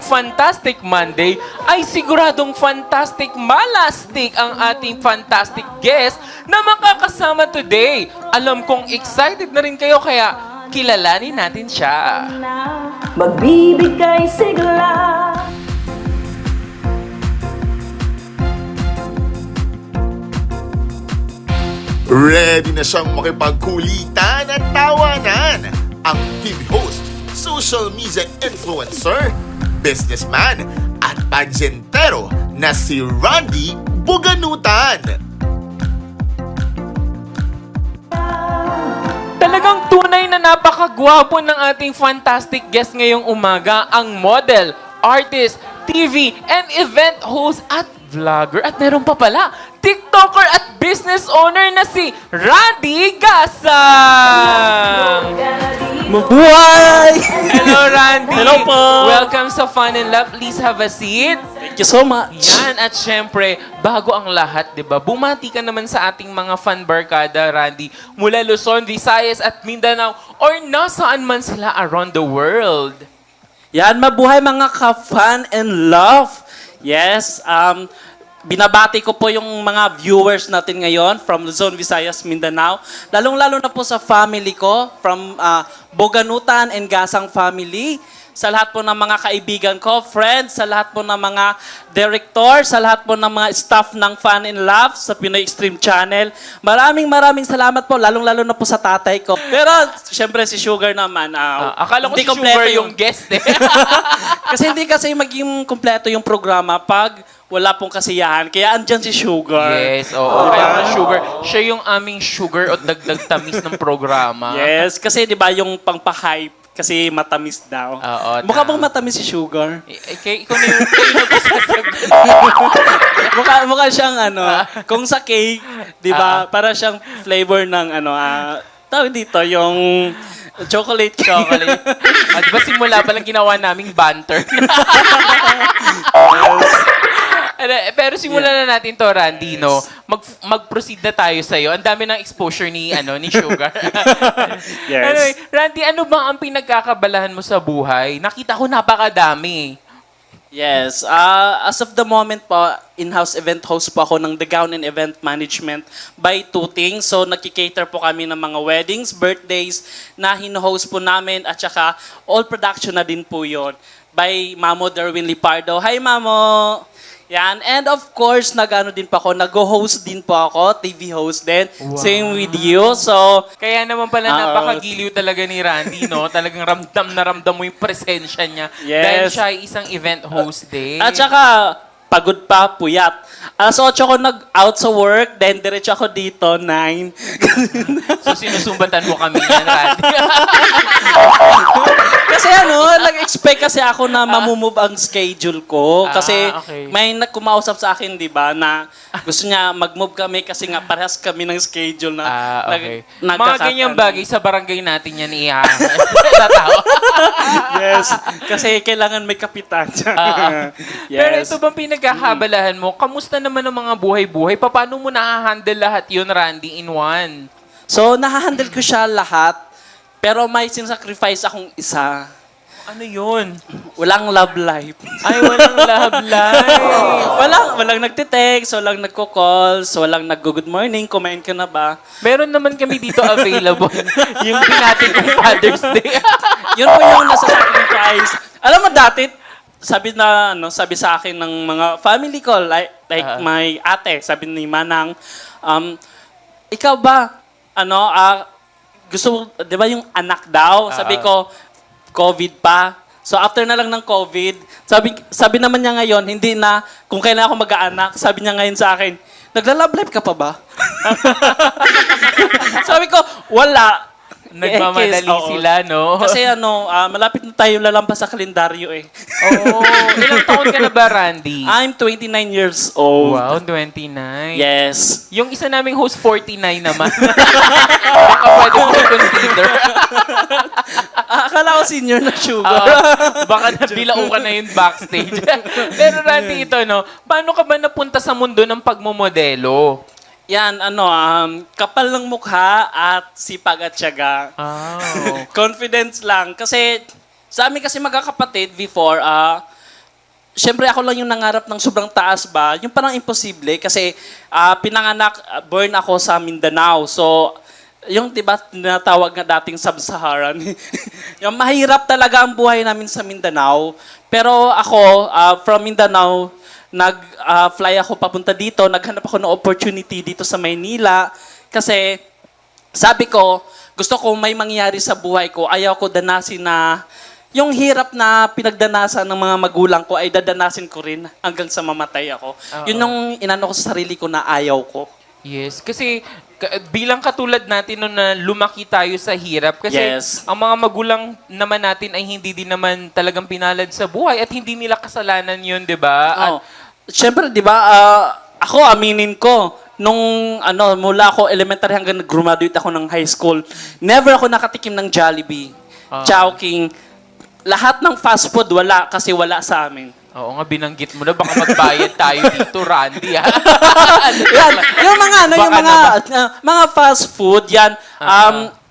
Fantastic Monday ay siguradong fantastic malastik ang ating fantastic guest na makakasama today. Alam kong excited na rin kayo kaya kilalanin natin siya. Magbibigay sigla. Ready na siyang makipagkulitan at tawanan. Ang TV host, social media influencer, businessman, at pageantero na si Randy Buganutan. Talagang tunay na napakagwapo ng ating fantastic guest ngayong umaga, ang model, artist, TV, and event host at vlogger. At meron pa pala, TikToker at business owner na si Randy Gasang! Mabuhay! Hello, Randy! Hello po! Welcome sa Fun and Love. Please have a seat. Thank you so much. Yan, at syempre, bago ang lahat, di ba? Bumati ka naman sa ating mga fan barkada, Randy, mula Luzon, Visayas at Mindanao, or nasaan man sila around the world. Yan, mabuhay mga ka-fun and love. Yes, binabati ko po yung mga viewers natin ngayon from Luzon, Visayas, Mindanao. Lalong-lalo na po sa family ko from Buganutan and Gasang family. Sa lahat po ng mga kaibigan ko, friends, sa lahat po ng mga director, sa lahat po ng mga staff ng Fun and Love sa Pinoy Extreme Channel. Maraming salamat po, lalong-lalo na po sa tatay ko. Pero, syempre si Sugar naman. Akala ko hindi si kompleto Sugar yung guest eh. kasi hindi kasi maging kompleto yung programa pag wala pong kasiyahan. Kaya andyan si Sugar. Yes, oo. Kaya nga Sugar, siya yung aming sugar o dagdag tamis ng programa. Yes, kasi di ba yung pangpa-hype, kasi matamis daw. Oo, Mukha tama. bang matamis si Sugar? Ikaw na yung nagsasagot. mukha siyang kung sa cake, di ba, para siyang flavor ng tawag dito, yung chocolate cake. Chocolate. At ba simula pa lang ginawa naming banter? Pero simulan na natin to, Randy, no? Mag-proceed na tayo sa'yo. Ang dami ng exposure ni Sugar. Yes. Anyway, Randy, ano ba ang pinagkakabalahan mo sa buhay? Nakita ko napakadami. Yes. As of the moment po, in-house event host po ako ng The Gown and Event Management by Tuting. So, nagkikater po kami ng mga weddings, birthdays na hino-host po namin at saka all production na din po yon by Mamo Derwin Lipardo. Hi, Mamo! Yan. And of course, din pa ako, nag-host din po ako, TV host din. Wow. Same with you. So, Kaya naman pala napakagiliw talaga ni Randy, no? Talagang ramdam na ramdam mo yung presensya niya. Yes. Dahil siya ay isang event host din. at saka, pagod pa, puyat. Alas 8 ako nag-out sa work, then diretso ako dito, 9. So sinusumbatan mo kami yan, Randy. Kasi nag-expect kasi ako na mamumove ang schedule ko. Kasi okay. may kumausap sa akin, di ba, na gusto niya mag-move kami kasi nga parehas kami ng schedule na Okay. Mga nagkaka- ganyang bagay sa barangay natin yan tatawa. Yes, kasi kailangan may kapitan. Yes. Pero ito bang pinagkakabalahan mo? Kamusta naman ang mga buhay-buhay? Paano mo na-handle lahat yun, Randy, in one? So, nahahandle ko siya lahat, pero may sinsacrifice akong isa. Ano yun? Walang love life. Ay, walang love life. walang nagte-text, walang nagko-calls, walang nag-good morning, kumain ka na ba? Meron naman kami dito available. Yung binati kong Father's Day. Yun po yung nasa sacrifice. Alam mo dati, sabi sa akin ng mga family ko, like my ate, sabi ni Manang, ikaw ba, gusto, di ba yung anak daw? Sabi ko, COVID pa. So after na lang ng COVID, sabi naman niya ngayon, hindi na, kung kailan ako mag-aanak, sabi niya ngayon sa akin, nagla-love life ka pa ba? Sabi ko, wala. Nagmamadali Oo. sila, no? Kasi malapit na tayo lalampas sa kalendaryo eh. Oo. Ilang taon ka na ba, Randy? I'm 29 years old. Wow, 29. Yes. Yung isa naming host, 49 naman. Baka pwede mo i-consider. Akala ko senior na Sugar. Baka nabilao ka na yun backstage. Pero Randy, ito, no? Paano ka ba napunta sa mundo ng pagmomodelo? Yan, kapal ng mukha at sipag at tiyaga. Oh. Confidence lang. Kasi, sa amin kasi magkakapatid before, syempre ako lang yung nangarap ng sobrang taas ba, yung parang imposible kasi pinanganak, born ako sa Mindanao. So, yung 'di ba tinatawag nga dating sub-Saharan. Yung mahirap talaga ang buhay namin sa Mindanao. Pero ako from Mindanao, fly ako papunta dito, naghanap ako ng opportunity dito sa Maynila kasi sabi ko, gusto ko may mangyari sa buhay ko. Ayaw ko danasin na yung hirap na pinagdanasan ng mga magulang ko ay dadanasin ko rin hanggang sa mamatay ako. Yun yung inano ko sa sarili ko na ayaw ko. Yes, kasi bilang katulad natin no na lumaki tayo sa hirap kasi Yes. ang mga magulang naman natin ay hindi din naman talagang pinalad sa buhay at hindi nila kasalanan yun, 'di ba? At Oh. Siyempre, 'di ba, ako aminin ko nung mula ako elementary hanggang nag-graduate ako ng high school, never ako nakatikim ng Jollibee, Chowking. Lahat ng fast food wala kasi wala sa amin. oo nga, binanggit mo na baka magbayad tayo dito, Randy. Ha? Yan, yung mga Baka mga fast food yan.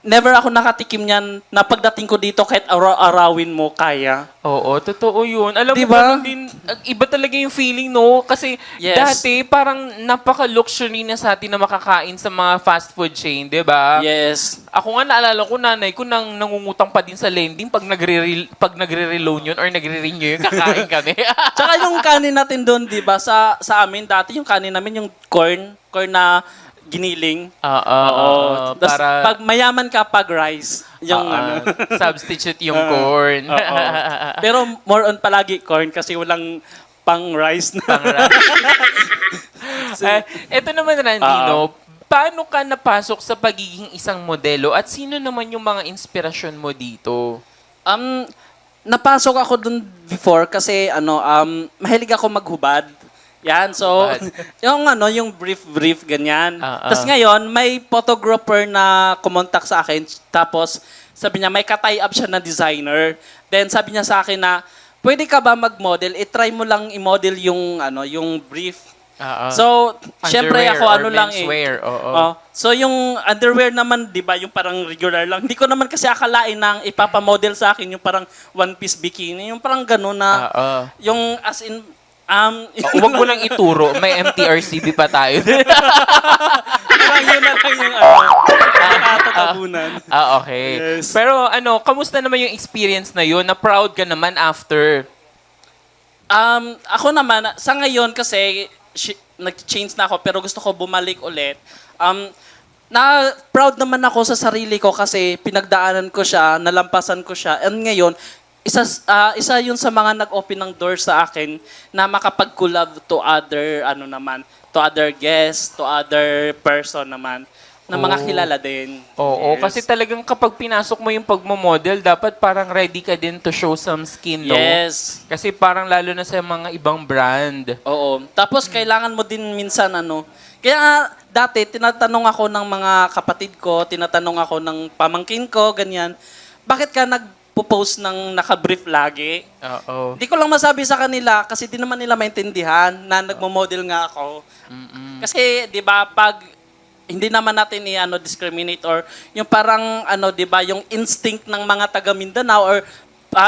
Never ako nakatikim yan na pagdating ko dito kahit araw-arawin mo kaya. Oo, totoo yun. Alam mo, Diba? ganun din, iba talaga yung feeling, no? Kasi Yes. dati, parang napaka-luxury na sa atin na makakain sa mga fast food chain, di ba? Yes. Ako nga naalala ko, nanay ko nang nangungutang pa din sa lending pag nagre-reloan yun or nagre-renew yun, kakain kami. Tsaka yung kanin natin doon, di ba, sa amin dati, yung kanin namin, yung corn na giniling. Oo. Tas Para pag mayaman ka, pag rice. Yung substitute yung corn. Oo. Pero more on palagi corn kasi walang pang rice na. Ito naman, Randy, no? Paano ka napasok sa pagiging isang modelo at sino naman yung mga inspirasyon mo dito? Napasok ako dun before kasi mahilig ako maghubad. Yan, so yung brief ganyan. Tapos ngayon may photographer na kumontak sa akin tapos sabi niya may ka-tie up siya na designer. Then sabi niya sa akin na pwede ka ba mag-model? I-try mo lang i-model yung brief. So, syempre Underwear ako or lang menswear, oo. So yung underwear naman, 'di ba, yung parang regular lang. Hindi ko naman kasi akalain nang ipapamodel sa akin yung parang one piece bikini, yung parang gano'n na yung as in Huwag mo lang ituro. May MTRCB pa tayo. parang yun na lang yung nakatatabunan. Okay. Yes. Pero kamusta naman yung experience na yun? Na proud ka naman after? Ako naman, sa ngayon kasi nag-change na ako pero gusto ko bumalik ulit. Na proud naman ako sa sarili ko kasi pinagdaanan ko siya, nalampasan ko siya. And ngayon, isa yun sa mga nag-open ng door sa akin na makapag-collab to other guests, to other person naman, na mga kilala din. Oo, Yes. kasi talagang kapag pinasok mo yung pagmamodel, dapat parang ready ka din to show some skin, no? Yes. Kasi parang lalo na sa mga ibang brand. Oo. Tapos kailangan mo din minsan Kaya dati tinatanong ako ng mga kapatid ko, tinatanong ako ng pamangkin ko, ganyan. Bakit ka nagpo-post ng naka-brief lagi? Oo. Hindi ko lang masabi sa kanila kasi di naman nila maintindihan na nagmo-model nga ako. Kasi 'di ba pag hindi naman natin discriminate or yung parang 'di ba yung instinct ng mga taga Mindanao or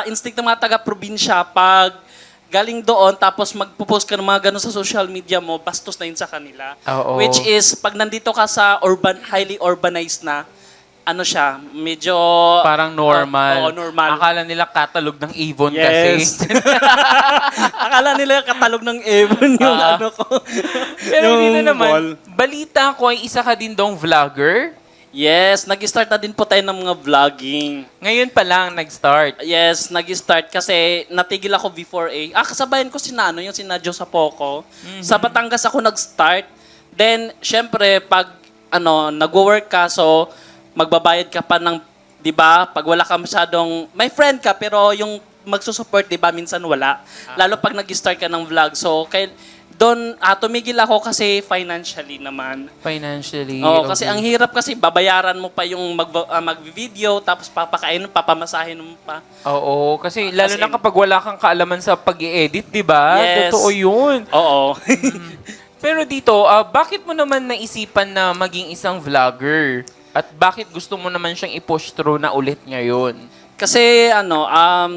instinct ng mga taga probinsya pag galing doon tapos magpo-post ka ng mga ganun sa social media mo, bastos na yun sa kanila. Oo. Which is pag nandito ka sa highly urbanized na siya, medyo Parang normal. Oo, normal. Akala nila catalog ng Avon Yes. kasi. Akala nila katalog ng Avon yung ko. Pero yung dito naman, mall. balita ko ay isa ka din dong vlogger. Yes, nag-start na din po tayo ng mga vlogging. Ngayon pa lang nag-start. Yes, nag-start kasi natigil ako before kasabayan ko yung sina Jo sa Poco. Sa Batangas ako nag-start. Then, syempre, pag nagwo-work ka, so magbabayad ka pa ng, 'di ba? Pag wala ka masyadong, may friend ka pero yung magsusupport, 'di ba, minsan wala. Lalo pag nag-start ka ng vlog. So doon tumigil ako kasi financially naman. Financially. Oo, kasi okay. ang hirap kasi babayaran mo pa yung mag-video tapos papamasahin mo pa. Oo, kasi lalo As na in- kapag wala kang kaalaman sa pag-i-edit, 'di ba? Yes. Totoo 'yun. Oo. Pero dito, bakit mo naman naisipan na maging isang vlogger? At bakit gusto mo naman siyang i-push through na ulit ngayon? Kasi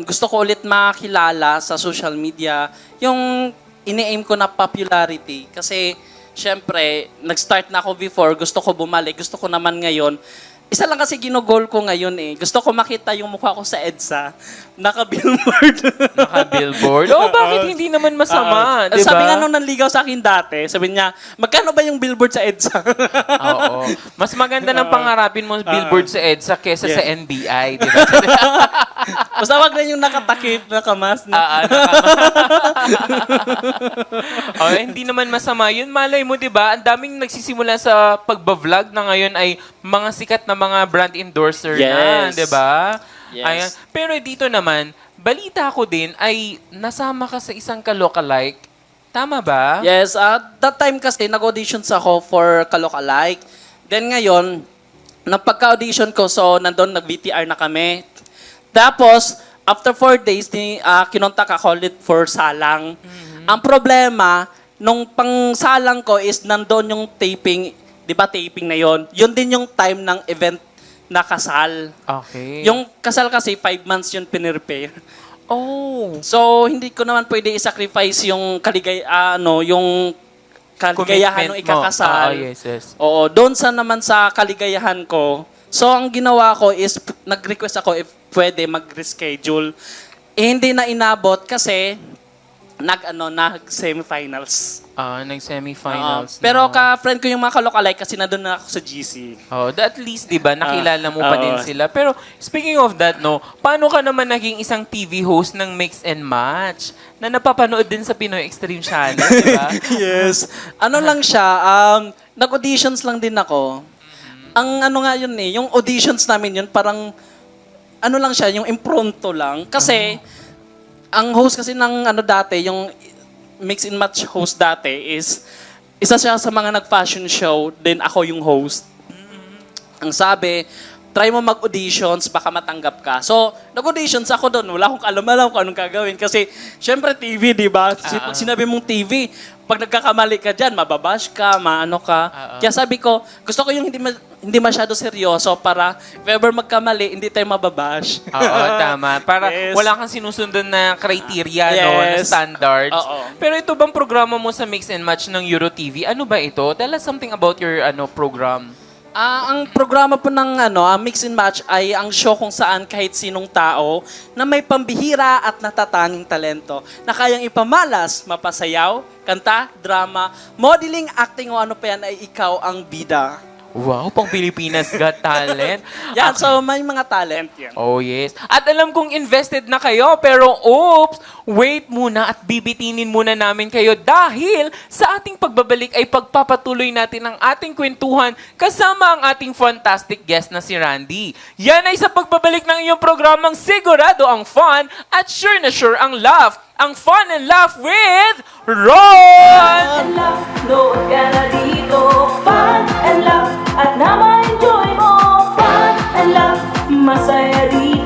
gusto ko ulit makilala sa social media yung ini-aim ko na popularity. Kasi syempre, nag-start na ako before, gusto ko bumalik, gusto ko naman ngayon. Isa lang kasi ginugol ko ngayon eh. Gusto ko makita yung mukha ko sa EDSA. Naka-billboard. Naka-billboard. Oh, bakit hindi naman masama, di ba? Sabi nga nung nanligaw sa akin dati, sabi niya, magkano ba yung billboard sa EDSA? Oo. Mas maganda ng pangarapin mo billboard sa EDSA kesa sa NBI, di ba? Basta wag na yung nakatakip, nakamas. Oh, hindi naman masama. Yun, malay mo, di ba? Ang daming nagsisimula sa pagbablog na ngayon ay mga sikat na mga brand endorser na, Yes. di ba? Yes. Ayan. Pero dito naman, balita ko din ay nasama ka sa isang ka-lookalike. Tama ba? Yes, that time kasi nag-auditions ako for Kalokalike. Then ngayon, nang pagka-audition ko, so nandun, nag-VTR na kami. Tapos, after 4 days, kinontak ako ulit for salang. Ang problema, nung pang-salang ko is nandun yung taping, di ba taping na yon? Yun din yung time ng event na kasal. Okay. Yung kasal kasi 5 months yun pinirepare. Oh. So, hindi ko naman pwede i-sacrifice yung yung kaligayahan ng Commitment mo. ikakasal. Yes, yes. Oo, doon sa naman sa kaligayahan ko. So, ang ginawa ko is, nag-request ako if pwede mag-reschedule. Eh, hindi na inabot kasi nag-semifinals. Nag-semifinals. Pero na. ka-friend ko yung mga kalokalike kasi nandun na ako sa GC. Oh, at least, di ba, nakilala mo pa oo. din sila. Pero, speaking of that, no, paano ka naman naging isang TV host ng Mix and Match na napapanood din sa Pinoy Extreme Channel, di ba? Yes. Ano lang siya, nag-auditions lang din ako. Ang nga yun eh, yung auditions namin yun, parang, lang siya, yung impromptu lang. Kasi, ang host kasi ng dati, yung Mix and Match host dati is, isa siya sa mga nag-fashion show, then ako yung host. Ang sabi, try mo mag-auditions, baka matanggap ka. So, nag-auditions ako doon. Wala akong alam kung anong gagawin. Kasi, syempre TV, di ba? Pag sinabi mong TV, pag nagkakamali ka dyan, mababash ka, maano ka. Kaya sabi ko, gusto ko yung hindi masyado seryoso para if ever magkamali, hindi tayo mababash. Oo, tama. Para Yes. wala kang sinusundan na criteria, no, na Yes. standards. Oo. Pero ito bang programa mo sa Mix and Match ng EuroTV? Ano ba ito? Tell us something about your program. Ang programa po ng Mix and Match ay ang show kung saan kahit sinong tao na may pambihira at natatanging talento na kayang ipamalas, mapasayaw, kanta, drama, modeling, acting o ano pa yan ay ikaw ang bida. Wow, pang Pilipinas Got Talent. Yan, so may mga talent yan. Oh, yes. At alam kong invested na kayo, pero oops, wait muna at bibitinin muna namin kayo dahil sa ating pagbabalik ay pagpapatuloy natin ang ating kwentuhan kasama ang ating fantastic guest na si Randy. Yan ay sa pagbabalik ng iyong programang sigurado ang fun at sure na sure ang laugh. Ang fun and laugh with Ron! And laugh, nood ka na dito. Fun and laugh, at na ma-enjoy mo. Fun and laugh, masaya dito.